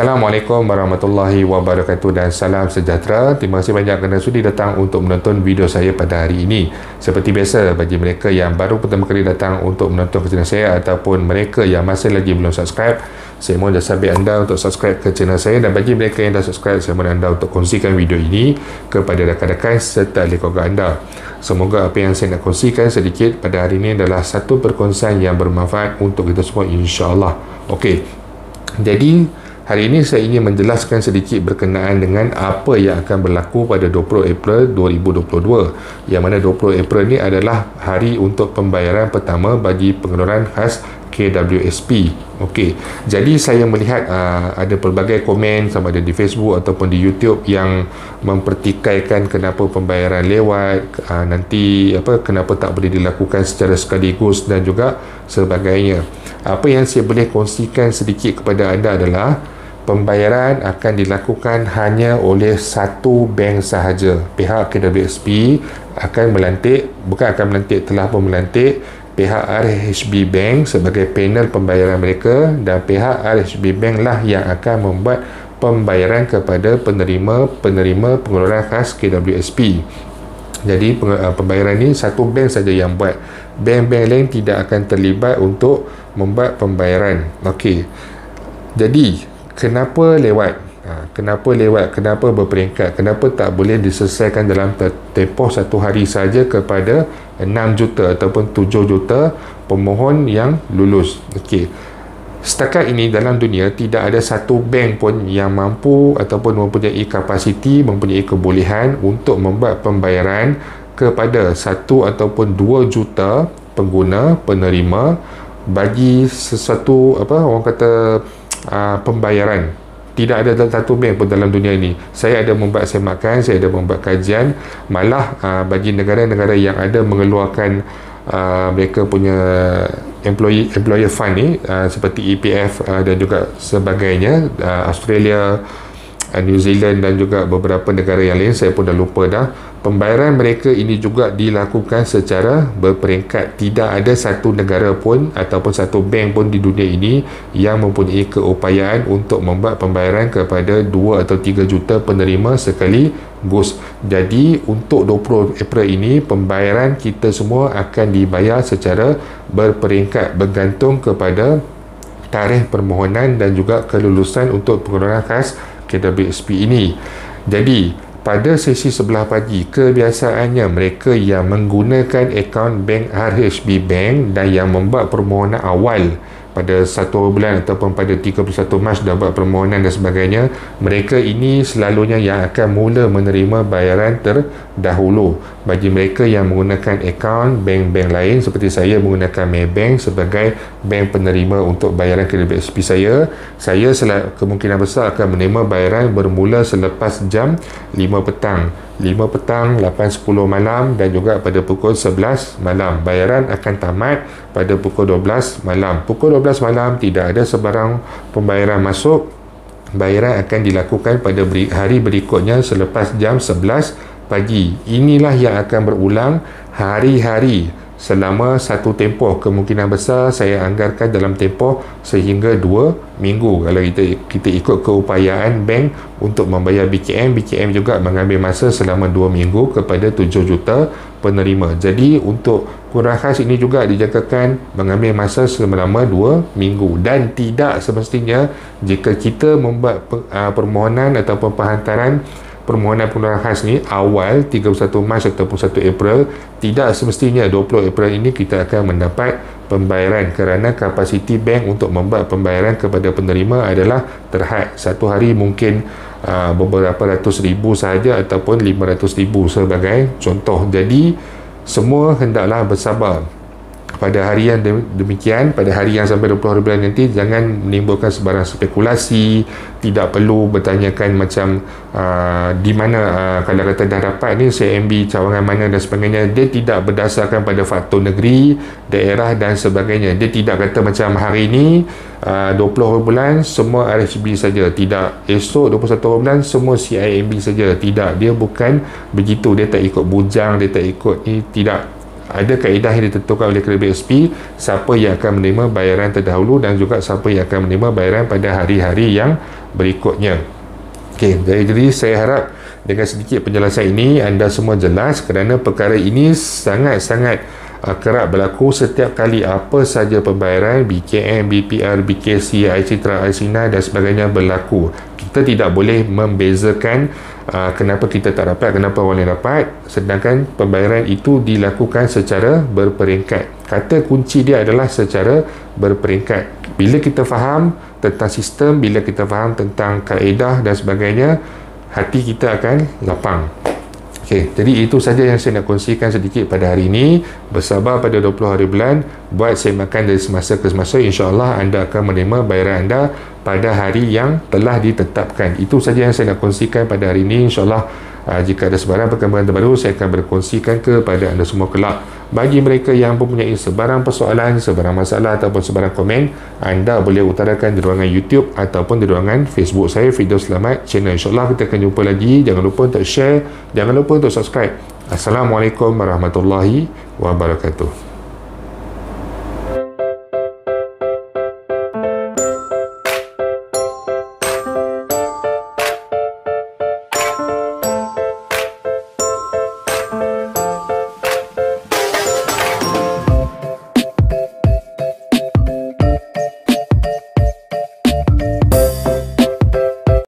Assalamualaikum warahmatullahi wabarakatuh dan salam sejahtera. Terima kasih banyak kerana sudi datang untuk menonton video saya pada hari ini. Seperti biasa, bagi mereka yang baru pertama kali datang untuk menonton channel saya ataupun mereka yang masih lagi belum subscribe, saya mohon jasabik anda untuk subscribe ke channel saya, dan bagi mereka yang dah subscribe, saya mohon anda untuk kongsikan video ini kepada rakan-rakan serta ahli keluarga anda. Semoga apa yang saya nak kongsikan sedikit pada hari ini adalah satu perkongsian yang bermanfaat untuk kita semua, insya-Allah. Okey. Jadi hari ini saya ingin menjelaskan sedikit berkenaan dengan apa yang akan berlaku pada 20 April 2022, yang mana 20 April ni adalah hari untuk pembayaran pertama bagi pengeluaran khas KWSP. Okey, jadi saya melihat ada pelbagai komen sama ada di Facebook ataupun di YouTube yang mempertikaikan kenapa pembayaran lewat, nanti kenapa tak boleh dilakukan secara sekaligus dan juga sebagainya. Apa yang saya boleh kongsikan sedikit kepada anda adalah pembayaran akan dilakukan hanya oleh satu bank sahaja. Pihak KWSP akan melantik, telah pun melantik pihak RHB Bank sebagai panel pembayaran mereka, dan pihak RHB Bank lah yang akan membuat pembayaran kepada penerima pengeluaran khas KWSP. Jadi pembayaran ni satu bank saja yang buat. Bank-bank lain tidak akan terlibat untuk membuat pembayaran. Okey. Jadi kenapa lewat? Kenapa berperingkat? Kenapa tak boleh diselesaikan dalam tempoh satu hari saja kepada 6 juta ataupun 7 juta pemohon yang lulus? Okey. Setakat ini dalam dunia tidak ada satu bank pun yang mampu ataupun mempunyai kapasiti, mempunyai kebolehan untuk membuat pembayaran kepada 1 ataupun 2 juta pengguna penerima bagi sesuatu pembayaran. Tidak ada satu bank pun dalam dunia ini. Saya ada membuat semakan, saya ada membuat kajian, malah bagi negara-negara yang ada mengeluarkan mereka punya employer fund ni, seperti EPF dan juga sebagainya, Australia, New Zealand dan juga beberapa negara yang lain, saya pun dah lupa dah. Pembayaran mereka ini juga dilakukan secara berperingkat. Tidak ada satu negara pun ataupun satu bank pun di dunia ini yang mempunyai keupayaan untuk membuat pembayaran kepada 2 atau 3 juta penerima sekaligus. Jadi untuk 20 April ini, pembayaran kita semua akan dibayar secara berperingkat bergantung kepada tarikh permohonan dan juga kelulusan untuk pengeluaran khas KWSP ini. Jadi pada sesi sebelah pagi, kebiasaannya mereka yang menggunakan akaun bank RHB Bank dan yang membuat permohonan awal pada 1 bulan ataupun pada 31 Mac dah buat permohonan dan sebagainya, mereka ini selalunya yang akan mula menerima bayaran terdahulu. Bagi mereka yang menggunakan akaun bank-bank lain, seperti saya menggunakan Maybank sebagai bank penerima untuk bayaran KWSP saya kemungkinan besar akan menerima bayaran bermula selepas jam 5 petang, 8:10 malam dan juga pada pukul 11 malam. Bayaran akan tamat pada pukul 12 malam. Pukul 12 malam tidak ada sebarang pembayaran masuk. Bayaran akan dilakukan pada hari berikutnya selepas jam 11 pagi. Inilah yang akan berulang hari-hari selama satu tempoh. Kemungkinan besar saya anggarkan dalam tempoh sehingga 2 minggu kalau kita ikut keupayaan bank untuk membayar BKM juga mengambil masa selama 2 minggu kepada 7 juta penerima. Jadi untuk pengeluaran khas ini juga dijangkakan mengambil masa selama 2 minggu, dan tidak semestinya jika kita membuat permohonan ataupun penghantaran permohonan pengeluaran khas ni awal 31 Mac ataupun 1 April, tidak semestinya 20 April ini kita akan mendapat pembayaran, kerana kapasiti bank untuk membuat pembayaran kepada penerima adalah terhad. Satu hari mungkin beberapa ratus ribu sahaja ataupun 500,000 sebagai contoh. Jadi semua hendaklah bersabar. Pada hari yang demikian, pada hari yang sampai 20 hari bulan nanti, jangan menimbulkan sebarang spekulasi. Tidak perlu bertanyakan macam di mana kalau kata dah dapat ni CMB cawangan mana dan sebagainya. Dia tidak berdasarkan pada faktor negeri, daerah dan sebagainya. Dia tidak kata macam hari ni 20 hari bulan semua RHB saja. Tidak. Esok 21 hari bulan semua CIMB saja. Tidak. Dia bukan begitu. Dia tak ikut bujang, dia tak ikut ni. Tidak. ada kaedah yang ditentukan oleh Kredit BSP, siapa yang akan menerima bayaran terdahulu dan juga siapa yang akan menerima bayaran pada hari-hari yang berikutnya. Okey, jadi saya harap dengan sedikit penjelasan ini anda semua jelas, kerana perkara ini sangat-sangat kerap berlaku setiap kali apa saja pembayaran BKM, BPR, BKC, iCitra, iSINA dan sebagainya berlaku. Kita tidak boleh membezakan kenapa kita tak dapat, kenapa orang lain dapat, sedangkan pembayaran itu dilakukan secara berperingkat. Kata kunci dia adalah secara berperingkat. Bila kita faham tentang sistem, bila kita faham tentang kaedah dan sebagainya, hati kita akan lapang. Okey, jadi itu saja yang saya nak kongsikan sedikit pada hari ini. Bersabar pada 20 hari bulan, buat saya makan dari semasa ke semasa, insya-Allah anda akan menerima bayaran anda pada hari yang telah ditetapkan. Itu saja yang saya nak kongsikan pada hari ini. InsyaAllah jika ada sebarang perkembangan terbaru, saya akan berkongsikan kepada anda semua kelak. Bagi mereka yang mempunyai sebarang persoalan, sebarang masalah ataupun sebarang komen, anda boleh utarakan di ruangan YouTube ataupun di ruangan Facebook saya, Firdaus Selamat Channel. InsyaAllah kita akan jumpa lagi. Jangan lupa untuk share, jangan lupa untuk subscribe. Assalamualaikum warahmatullahi wabarakatuh.